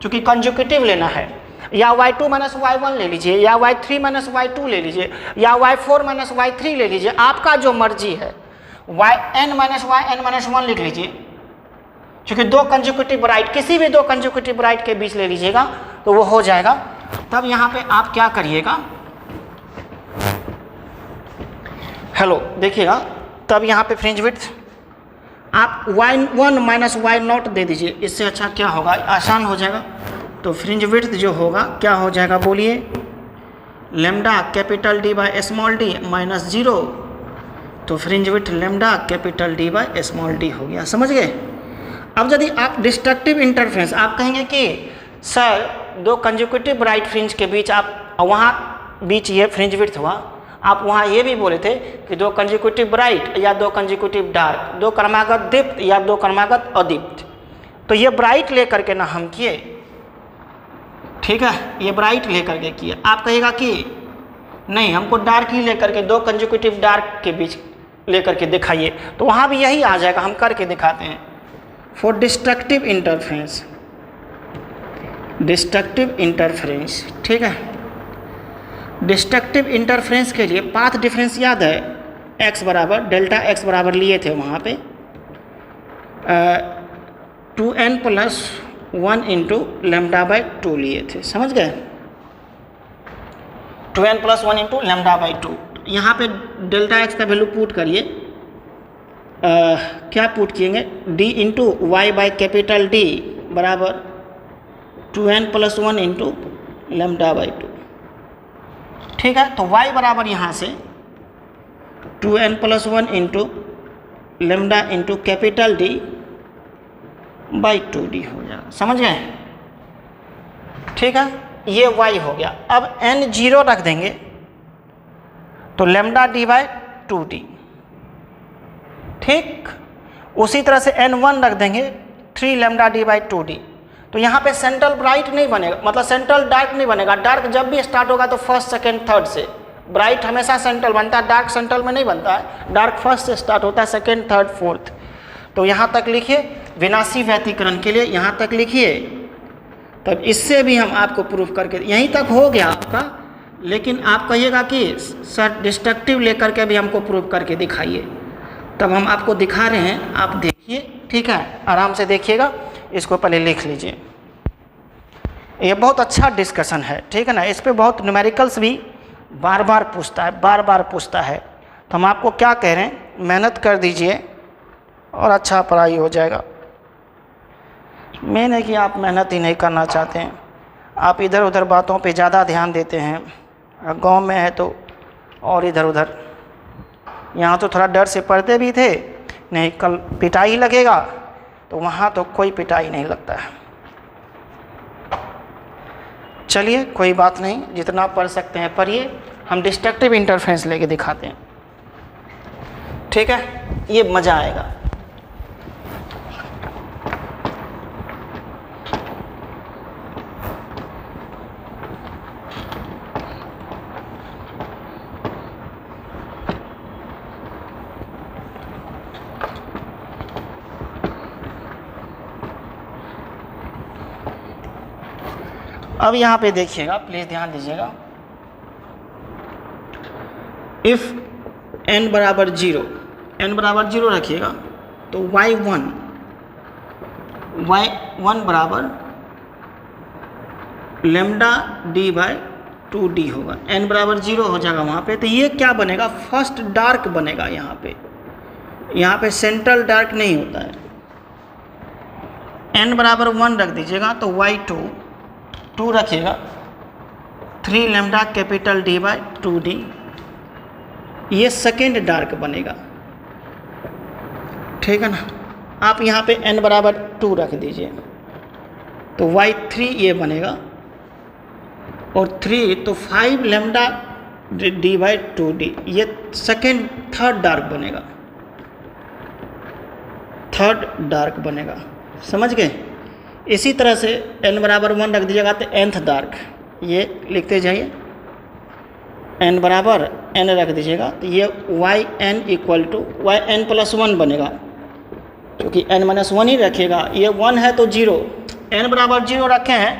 क्योंकि कंजुकेटिव लेना है, या y2 माइनस y1 ले लीजिए, या y3 माइनस y2 ले लीजिए, या y4 माइनस y3 ले लीजिए, आपका जो मर्जी है। yn माइनस yn-1 लिख लीजिए क्योंकि दो कंजुकेटिव ब्राइट, किसी भी दो कंजुकेटिव ब्राइट के बीच ले लीजिएगा तो वो हो जाएगा। तब यहाँ पे आप क्या करिएगा, हेलो देखिएगा, तब यहाँ पे फ्रिंज विड्थ आप y1 माइनस y0 दे दीजिए, इससे अच्छा क्या होगा, आसान हो जाएगा। तो फ्रिंज विड्थ जो होगा क्या हो जाएगा बोलिए, lambda capital D by small D minus 0, तो fringe width lambda capital D by small D हो गया, समझ गए। अब यदि आप डिस्ट्रक्टिव इंटरफेरेंस, आप कहेंगे कि सर दो कंजुकेटिव ब्राइट फ्रिंज के बीच, आप वहाँ बीच ये फ्रिंज विड्थ हुआ, आप वहाँ ये भी बोले थे कि दो कंजुकेटिव ब्राइट या दो कंजुकेटिव डार्क, दो क्रमागत दीप्त या दो क्रमागत अदीप्त, तो ये ब्राइट लेकर के ना हम किए, ठीक है, ये ब्राइट लेकर के किए। आप कहेगा कि नहीं हमको डार्क ही लेकर के, दो कंजुकेटिव डार्क के बीच लेकर के दिखाइए, तो वहाँ भी यही आ जाएगा, हम करके दिखाते हैं। For destructive interference, destructive interference, ठीक है, डिस्ट्रक्टिव इंटरफेरेंस के लिए पाथ डिफरेंस याद है, x बराबर डेल्टा x बराबर लिए थे वहाँ पे 2n plus 1 into lambda by 2 लिए थे, समझ गए, 2n plus 1 into lambda by 2। यहाँ पे डेल्टा x का वैल्यू पुट करिए, क्या पुट किएंगे, d into Y by capital D बराबर 2n plus 1 into lambda by 2, ठीक है। तो y बराबर यहाँ से 2n plus 1 into lambda into capital D by 2d हो जाएगा, समझ गए, ठीक है, ये y हो गया। अब n 0 रख देंगे तो लैम्डा d बाई 2d, ठीक। उसी तरह से n 1 रख देंगे 3 लैम्डा d बाई 2d। तो यहाँ पे सेंट्रल ब्राइट नहीं बनेगा, मतलब सेंट्रल डार्क नहीं बनेगा। डार्क जब भी स्टार्ट होगा तो फर्स्ट सेकंड थर्ड से, ब्राइट हमेशा सेंट्रल बनता है, डार्क सेंट्रल में नहीं बनता है, डार्क फर्स्ट से स्टार्ट होता है, सेकंड थर्ड फोर्थ। तो यहाँ तक लिखिए, विनाशी व्यतिकरण के लिए यहाँ तक लिखिए, तब इससे भी हम आपको प्रूफ करके, यहीं तक हो गया आपका। लेकिन आप कहिएगा कि सर डिस्ट्रक्टिव लेकर के भी हमको प्रूफ करके दिखाइए, तब हम आपको दिखा रहे हैं, आप देखिए, ठीक है, आराम से देखिएगा, इसको पहले लिख लीजिए। ये बहुत अच्छा डिस्कशन है, ठीक है ना, इस पे बहुत न्यूमेरिकल्स भी बार बार पूछता है। तो हम आपको क्या कह रहे हैं, मेहनत कर दीजिए और अच्छा पढ़ाई हो जाएगा। मेन है कि आप मेहनत ही नहीं करना चाहते हैं, आप इधर उधर बातों पे ज़्यादा ध्यान देते हैं। गांव में है तो और इधर उधर, यहाँ तो थोड़ा डर से पढ़ते भी थे, नहीं कल पिटाई लगेगा, तो वहाँ तो कोई पिटाई नहीं लगता है। चलिए कोई बात नहीं, जितना पढ़ सकते हैं पढ़िए, हम डिस्ट्रक्टिव इंटरफेरेंस लेके दिखाते हैं, ठीक है, ये मज़ा आएगा। अब यहाँ पे देखिएगा, प्लीज़ ध्यान दीजिएगा, इफ़ n बराबर 0, n बराबर 0 रखिएगा तो y1 बराबर लेमडा डी बाई 2d होगा। n बराबर 0 हो जाएगा वहाँ पे, तो ये क्या बनेगा, फर्स्ट डार्क बनेगा। यहाँ पे सेंट्रल डार्क नहीं होता है। n बराबर 1 रख दीजिएगा तो y2 2 रखिएगा 3 lambda capital d by 2d, ये सेकेंड डार्क बनेगा, ठीक है ना। आप यहाँ पे n बराबर 2 रख दीजिए तो y3 ये बनेगा, और 3 तो 5 लेमडा d बाई 2d, ये थर्ड डार्क बनेगा, समझ गए। इसी तरह से n बराबर 1 रख दीजिएगा तो nth डार्क, ये लिखते जाइए, n बराबर n रख दीजिएगा तो ये yn equal to yn plus 1 बनेगा, क्योंकि n माइनस 1 ही रखेगा, ये 1 है तो 0, n बराबर 0 रखे हैं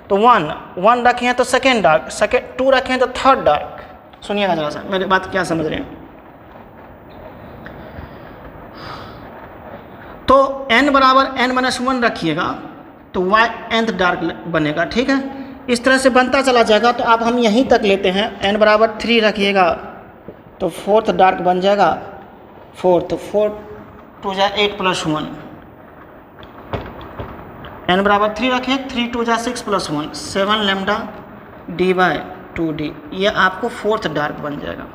तो 1 रखे हैं तो सेकेंड डार्क, 2 रखे हैं तो थर्ड डार्क। सुनिएगा जरा सा, मेरी बात क्या समझ रहे हैं। तो n बराबर n माइनस 1 रखिएगा तो nth डार्क बनेगा, ठीक है। इस तरह से बनता चला जाएगा। तो आप हम यहीं तक लेते हैं, n बराबर 3 रखिएगा तो फोर्थ डार्क बन जाएगा, 4 2 जा 8 प्लस 1, n बराबर 3 रखिए, 3 2 जा 6 plus 1 7 lambda d by 2d, ये आपको फोर्थ डार्क बन जाएगा।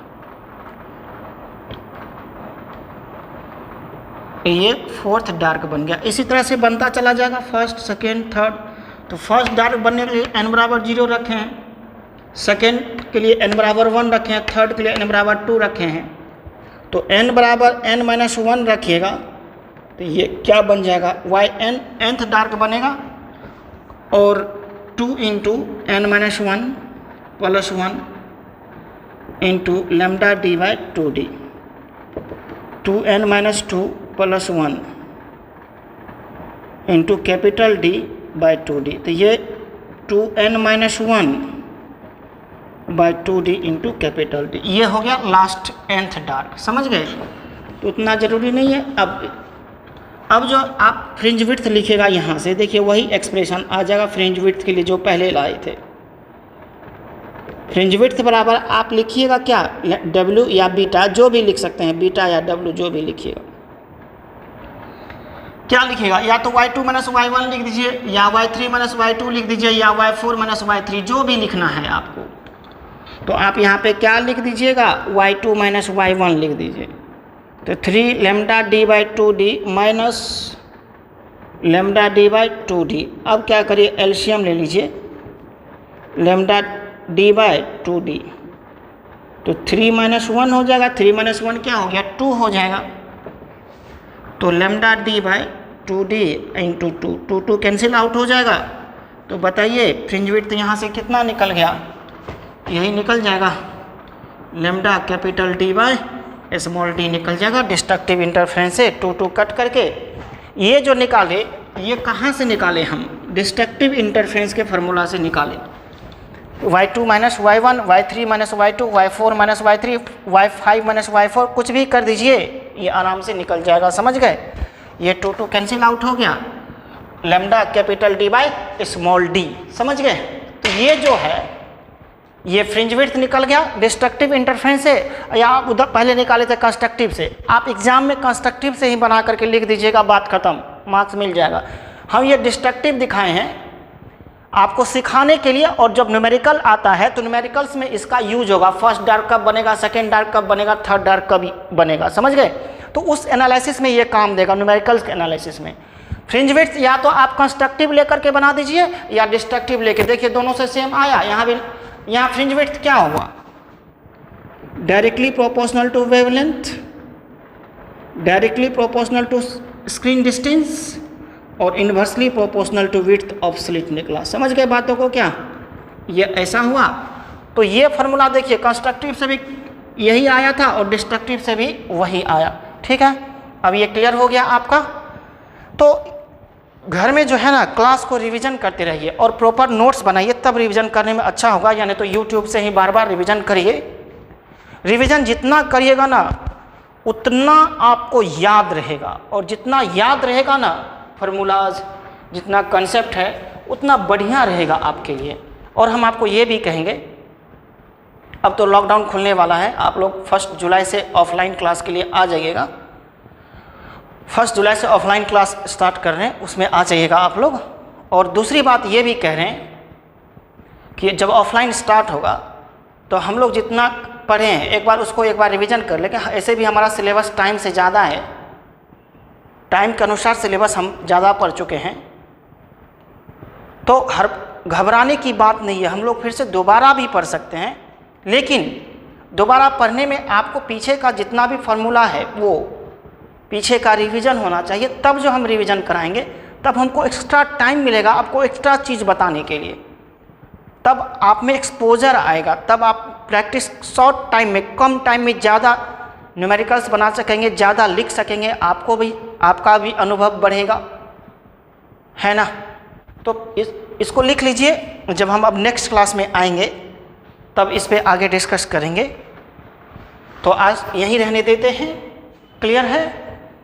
ये फोर्थ डार्क बन गया। इसी तरह से बनता चला जाएगा, फर्स्ट सेकेंड थर्ड। तो फर्स्ट डार्क बनने के लिए n बराबर 0 रखे हैं, सेकेंड के लिए n बराबर 1 रखे हैं, थर्ड के लिए n बराबर 2 रखे हैं। तो n बराबर n माइनस 1 रखिएगा तो ये क्या बन जाएगा, yn nth डार्क बनेगा, और 2 into n minus 1 plus 1 into lambda d by 2d, 2n minus 2 plus 1 into capital D by 2d, तो ये 2n minus 1 by 2d into capital D, ये हो गया लास्ट nth डार्क, समझ गए। तो उतना ज़रूरी नहीं है। अब जो आप फ्रिंज विड्थ लिखेगा यहाँ से, देखिए वही एक्सप्रेशन आ जाएगा फ्रिंज विड्थ के लिए जो पहले लाए थे। फ्रिंज विड्थ बराबर आप लिखिएगा क्या, W या बीटा, जो भी लिख सकते हैं, बीटा या W जो भी लिखिएगा। क्या लिखिएगा, या तो y2 माइनस y1 लिख दीजिए, या y3 माइनस y2 लिख दीजिए, या y4 माइनस y3, जो भी लिखना है आपको। तो आप यहाँ पे क्या लिख दीजिएगा, y2 माइनस y1 लिख दीजिए। तो 3 lambda d by 2d minus lambda d by 2d। अब क्या करिए, एलसीएम ले लीजिए, लेमडा d बाई 2d, तो 3 माइनस 1 हो जाएगा, 3 माइनस 1 क्या हो गया, 2 हो जाएगा। तो lambda d by 2d into 2 cancel out हो जाएगा। तो बताइए फ्रिंज विड्थ यहाँ से कितना निकल गया, यही निकल जाएगा, lambda capital D by small d निकल जाएगा। डिस्ट्रक्टिव इंटरफेरेंस से 2 कट करके ये जो निकाले, ये कहाँ से निकाले हम, डिस्ट्रक्टिव इंटरफेरेंस के फार्मूला से निकाले। y2 minus y1, y3 minus y2, y4 minus y3, y5 minus y4, कुछ भी कर दीजिए, ये आराम से निकल जाएगा, समझ गए। ये 2 कैंसिल आउट हो गया, lambda capital D by small d, समझ गए। तो ये जो है, ये फ्रिंज विड्थ निकल गया डिस्ट्रक्टिव इंटरफेरेंस से, या आप उधर पहले निकाले थे कंस्ट्रक्टिव से। आप एग्जाम में कंस्ट्रक्टिव से ही बना करके लिख दीजिएगा, बात खत्म, मार्क्स मिल जाएगा। हम ये डिस्ट्रक्टिव दिखाए हैं आपको सिखाने के लिए, और जब न्यूमेरिकल आता है तो न्यूमेरिकल्स में इसका यूज होगा। फर्स्ट डार्क कब बनेगा, सेकेंड डार्क कब बनेगा, थर्ड डार्क कब बनेगा, समझ गए। तो उस एनालिसिस में ये काम देगा, न्यूमेरिकल्स के एनालिसिस में। फ्रिंज विड्थ या तो आप कंस्ट्रक्टिव लेकर के बना दीजिए या डिस्ट्रक्टिव लेके, देखिए दोनों से सेम आया। यहाँ भी, यहाँ फ्रिंज विड्थ क्या हुआ, directly proportional to wavelength, directly proportional to screen distance, और inversely proportional to width of slit निकला। समझ गए बातों को, क्या ये ऐसा हुआ। तो ये फार्मूला देखिए, कंस्ट्रक्टिव से भी यही आया था और डिस्ट्रक्टिव से भी वही आया, ठीक है। अब ये क्लियर हो गया आपका। तो घर में जो है ना क्लास को रिवीजन करते रहिए और प्रॉपर नोट्स बनाइए, तब रिवीजन करने में अच्छा होगा, यानी तो यूट्यूब से ही बार बार रिवीजन करिए। रिवीजन जितना करिएगा ना उतना आपको याद रहेगा, और जितना याद रहेगा ना फार्मूलाज, जितना कंसेप्ट है उतना बढ़िया रहेगा आपके लिए। और हम आपको ये भी कहेंगे, अब तो लॉकडाउन खुलने वाला है, आप लोग 1 जुलाई से ऑफलाइन क्लास के लिए आ जाइएगा। 1 जुलाई से ऑफलाइन क्लास स्टार्ट कर रहे हैं, उसमें आ जाइएगा आप लोग। और दूसरी बात ये भी कह रहे हैं कि जब ऑफलाइन स्टार्ट होगा तो हम लोग जितना पढ़े हैं एक बार रिवीजन कर लें। ऐसे भी हमारा सिलेबस टाइम से ज़्यादा है, टाइम के अनुसार सिलेबस हम ज़्यादा पढ़ चुके हैं, तो हर घबराने की बात नहीं है। हम लोग फिर से दोबारा भी पढ़ सकते हैं, लेकिन दोबारा पढ़ने में आपको पीछे का जितना भी फार्मूला है वो पीछे का रिवीजन होना चाहिए। तब जो हम रिवीजन कराएंगे तब हमको एक्स्ट्रा टाइम मिलेगा आपको एक्स्ट्रा चीज़ बताने के लिए, तब आप में एक्सपोजर आएगा, तब आप प्रैक्टिस शॉर्ट टाइम में, कम टाइम में ज़्यादा न्यूमेरिकल्स बना सकेंगे, ज़्यादा लिख सकेंगे, आपका भी अनुभव बढ़ेगा, है ना। तो इसको लिख लीजिए, जब हम अब नेक्स्ट क्लास में आएंगे तब इस पे आगे डिस्कस करेंगे। तो आज यहीं रहने देते हैं, क्लियर है।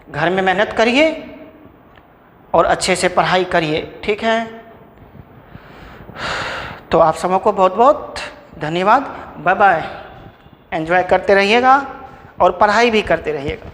घर में मेहनत करिए और अच्छे से पढ़ाई करिए, ठीक है। तो आप सबको बहुत बहुत धन्यवाद, बाय बाय। एंजॉय करते रहिएगा और पढ़ाई भी करते रहिएगा।